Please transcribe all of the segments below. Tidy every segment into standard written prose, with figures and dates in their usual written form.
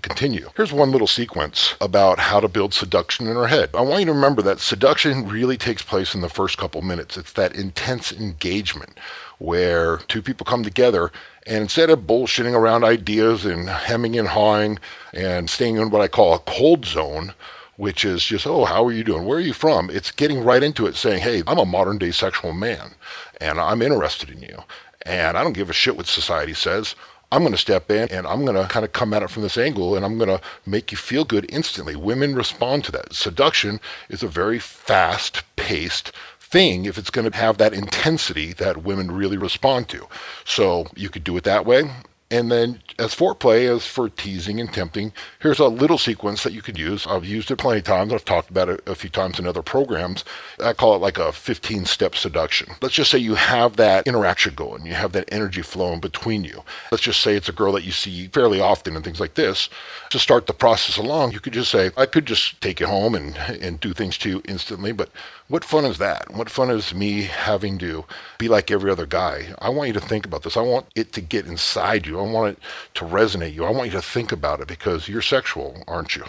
continue. Here's one little sequence about how to build seduction in her head. I want you to remember that seduction really takes place in the first couple minutes. It's that intense engagement where two people come together, and instead of bullshitting around ideas and hemming and hawing and staying in what I call a cold zone, which is just, oh, how are you doing? Where are you from? It's getting right into it, saying, hey, I'm a modern day sexual man and I'm interested in you. And I don't give a shit what society says. I'm going to step in and I'm going to kind of come at it from this angle, and I'm going to make you feel good instantly. Women respond to that. Seduction is a very fast paced thing if it's going to have that intensity that women really respond to. So you could do it that way. And then as foreplay, as for teasing and tempting, here's a little sequence that you could use. I've used it plenty of times. I've talked about it a few times in other programs. I call it like a 15-step seduction. Let's just say you have that interaction going. You have that energy flowing between you. Let's just say it's a girl that you see fairly often and things like this. To start the process along, you could just say, I could just take you home and do things to you instantly, but what fun is that? What fun is me having to be like every other guy? I want you to think about this. I want it to get inside you. I want it to resonate you. I want you to think about it, because you're sexual, aren't you?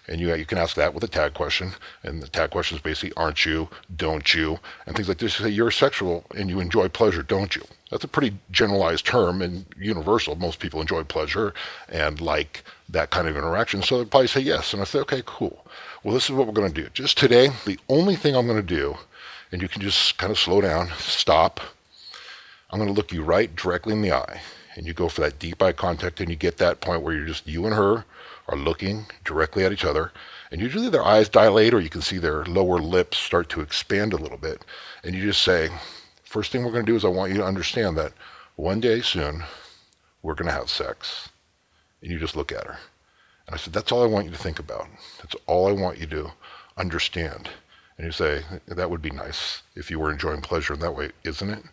And you can ask that with a tag question. And the tag question is basically, aren't you, don't you, and things like this. You say, you're sexual and you enjoy pleasure, don't you? That's a pretty generalized term and universal. Most people enjoy pleasure and like that kind of interaction. So they'll probably say yes. And I say, okay, cool. Well, this is what we're going to do. Just today, the only thing I'm going to do, and you can just kind of slow down, stop. I'm going to look you right directly in the eye. And you go for that deep eye contact, and you get that point where you're just, you and her are looking directly at each other. And usually their eyes dilate, or you can see their lower lips start to expand a little bit. And you just say, first thing we're going to do is I want you to understand that one day soon, we're going to have sex. And you just look at her. And I said, that's all I want you to think about. That's all I want you to understand. And you say, that would be nice if you were enjoying pleasure in that way, isn't it?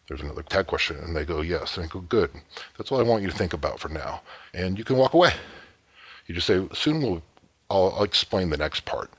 There's another tag question. And they go, yes. And I go, good. That's all I want you to think about for now. And you can walk away. You just say, soon I'll explain the next part.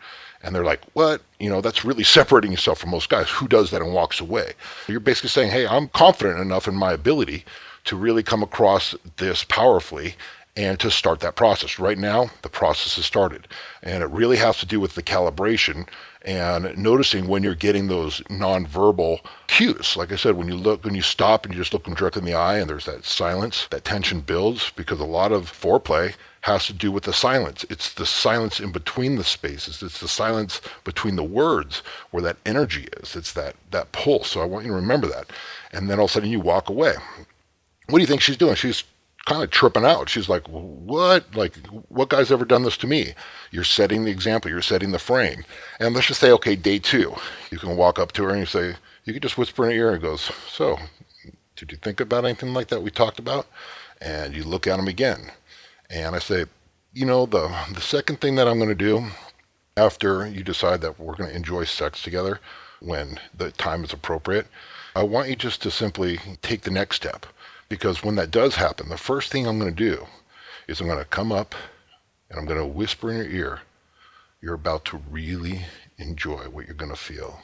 And they're like, what? You know, that's really separating yourself from most guys. Who does that and walks away? You're basically saying, hey, I'm confident enough in my ability to really come across this powerfully and to start that process. Right now, the process has started. And it really has to do with the calibration and noticing when you're getting those nonverbal cues. Like I said, when you stop and you just look them directly in the eye and there's that silence, that tension builds, because a lot of foreplay has to do with the silence. It's the silence in between the spaces. It's the silence between the words where that energy is. It's that pulse. So I want you to remember that. And then all of a sudden you walk away. What do you think she's doing? She's kind of tripping out. She's like, what? Like, what guy's ever done this to me? You're setting the example. You're setting the frame. And let's just say, okay, day 2. You can walk up to her and you say, you can just whisper in her ear, and it goes, so, did you think about anything like that we talked about? And you look at him again. And I say, you know, the second thing that I'm going to do after you decide that we're going to enjoy sex together when the time is appropriate, I want you just to simply take the next step. Because when that does happen, the first thing I'm going to do is I'm going to come up and I'm going to whisper in your ear, you're about to really enjoy what you're going to feel.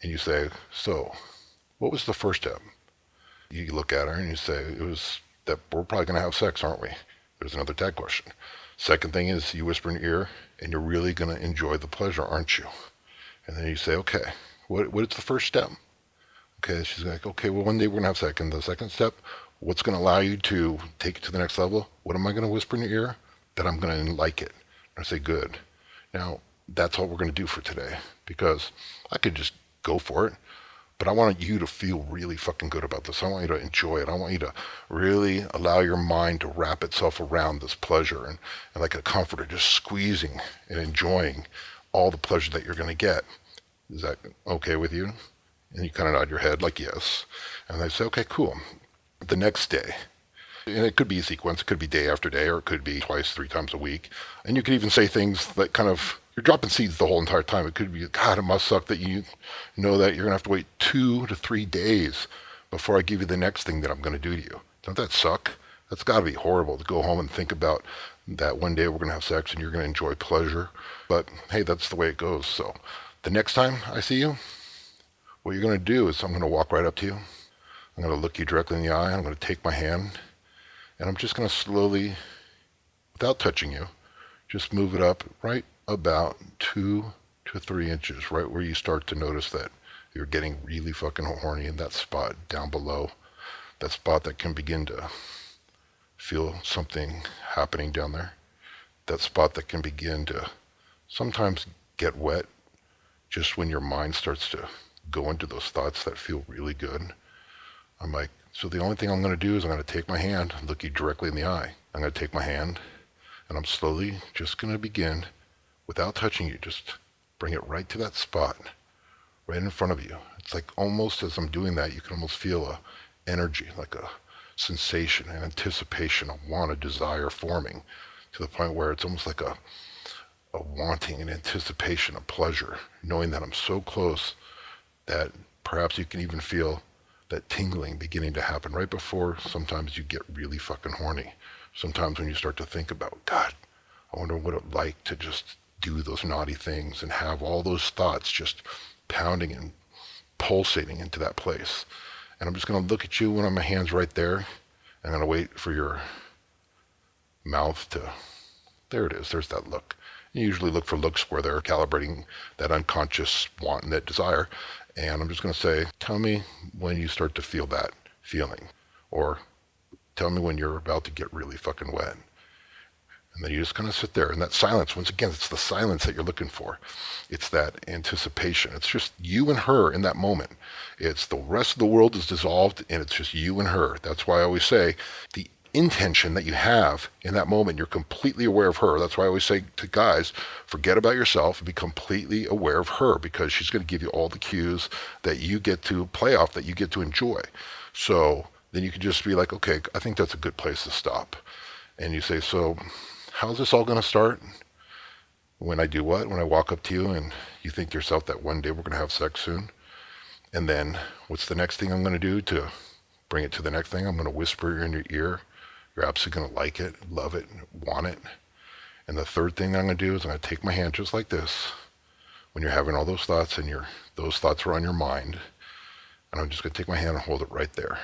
And you say, so, what was the first step? You look at her and you say, it was that we're probably going to have sex, aren't we? There's another tag question. Second thing is you whisper in your ear, and you're really going to enjoy the pleasure, aren't you? And then you say, okay, what is the first step? Okay, she's like, okay, well, one day we're going to have sex. And the second step, what's going to allow you to take it to the next level? What am I going to whisper in your ear? That I'm going to like it. And I say, good. Now, that's all we're going to do for today, because I could just go for it. But I want you to feel really fucking good about this. I want you to enjoy it. I want you to really allow your mind to wrap itself around this pleasure and like a comforter, just squeezing and enjoying all the pleasure that you're going to get. Is that okay with you? And you kind of nod your head like yes. And they say, okay, cool. The next day, and it could be a sequence, it could be day after day, or it could be twice, 3 times a week. And you could even say things that kind of, you're dropping seeds the whole entire time. It could be, God, it must suck that you know that you're going to have to wait 2 to 3 days before I give you the next thing that I'm going to do to you. Don't that suck? That's got to be horrible to go home and think about that one day we're going to have sex and you're going to enjoy pleasure. But hey, that's the way it goes. So the next time I see you, what you're going to do is I'm going to walk right up to you. I'm going to look you directly in the eye. I'm going to take my hand, and I'm just going to slowly without touching you. Just move it up right about 2 to 3 inches, right where you start to notice that you're getting really fucking horny in that spot down below. That spot that can begin to feel something happening down there. That spot that can begin to sometimes get wet just when your mind starts to go into those thoughts that feel really good. I'm like, so the only thing I'm going to do is I'm going to take my hand and look you directly in the eye. I'm going to take my hand and I'm slowly just going to begin, without touching you, just bring it right to that spot, right in front of you. It's like almost as I'm doing that, you can almost feel a energy, like a sensation, an anticipation, a want, a desire forming to the point where it's almost like a wanting, an anticipation, a pleasure, knowing that I'm so close that perhaps you can even feel that tingling beginning to happen right before sometimes you get really fucking horny. Sometimes when you start to think about, God, I wonder what it'd like to just do those naughty things and have all those thoughts just pounding and pulsating into that place. And I'm just going to look at you when my hand's right there. I'm going to wait for your mouth to, there it is, there's that look. You usually look for looks where they're calibrating that unconscious want and that desire. And I'm just going to say, tell me when you start to feel that feeling. Or tell me when you're about to get really fucking wet. And then you just kind of sit there. And that silence, once again, it's the silence that you're looking for. It's that anticipation. It's just you and her in that moment. It's the rest of the world is dissolved and it's just you and her. That's why I always say the intention that you have in that moment, you're completely aware of her. That's why I always say to guys, forget about yourself and be completely aware of her, because she's going to give you all the cues that you get to play off, that you get to enjoy. So then you can just be like, okay, I think that's a good place to stop. And you say, so how's this all going to start? When I do what? When I walk up to you and you think to yourself that one day we're going to have sex soon. And then what's the next thing I'm going to do to bring it to the next thing? I'm going to whisper in your ear. You're absolutely going to like it, love it, want it. And the third thing I'm going to do is I'm going to take my hand just like this when you're having all those thoughts and those thoughts are on your mind. And I'm just going to take my hand and hold it right there.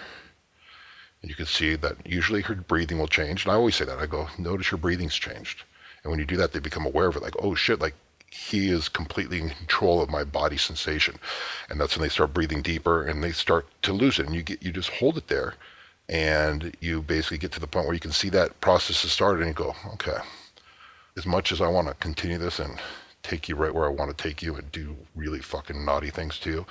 And you can see that usually her breathing will change. And I always say that. I go, notice your breathing's changed. And when you do that, they become aware of it. Like, oh shit, like he is completely in control of my body sensation. And that's when they start breathing deeper and they start to lose it. And you just hold it there. And you basically get to the point where you can see that process has started and you go, okay, as much as I want to continue this and take you right where I want to take you and do really fucking naughty things to you,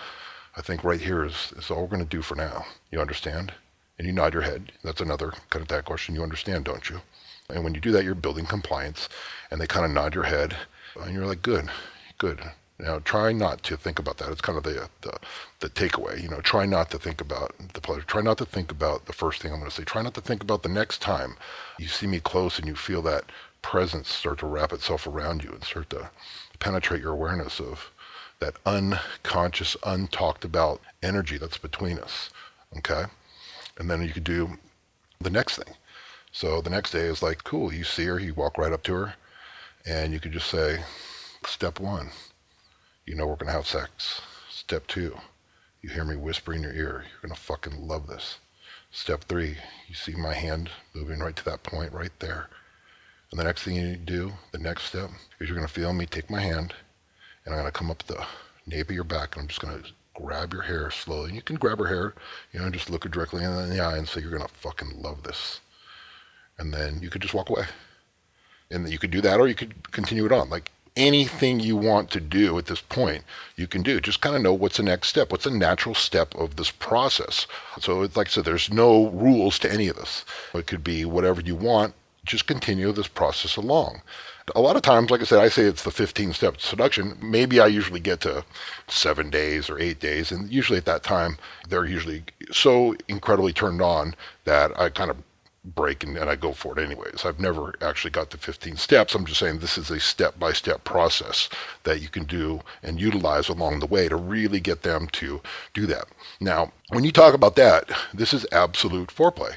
I think right here is all we're going to do for now. You understand? And you nod your head. That's another kind of that question. You understand, don't you? And when you do that, you're building compliance and they kind of nod your head and you're like, good, good. Now, try not to think about that. It's kind of the takeaway. You know, try not to think about the pleasure. Try not to think about the first thing I'm going to say. Try not to think about the next time you see me close and you feel that presence start to wrap itself around you and start to penetrate your awareness of that unconscious, untalked about energy that's between us. Okay? And then you could do the next thing. So the next day is like, cool, you see her, you walk right up to her, and you could just say, step one. You know we're going to have sex. Step 2, you hear me whisper in your ear. You're going to fucking love this. Step 3, you see my hand moving right to that point right there. And the next thing you do, the next step, is you're going to feel me take my hand, and I'm going to come up the nape of your back, and I'm just going to grab your hair slowly. And you can grab her hair, you know, just look her directly in the eye and say, you're going to fucking love this. And then you could just walk away. And you could do that, or you could continue it on. Like, anything you want to do at this point, you can do. Just kind of know what's the next step. What's a natural step of this process? So it's like I said, there's no rules to any of this. It could be whatever you want. Just continue this process along. A lot of times, like I said, I say it's the 15-step seduction. Maybe I usually get to 7 days or 8 days. And usually at that time, they're usually so incredibly turned on that I kind of break and I go for it anyways. I've never actually got to 15 steps. I'm just saying this is a step-by-step process that you can do and utilize along the way to really get them to do that. Now, when you talk about that, this is absolute foreplay.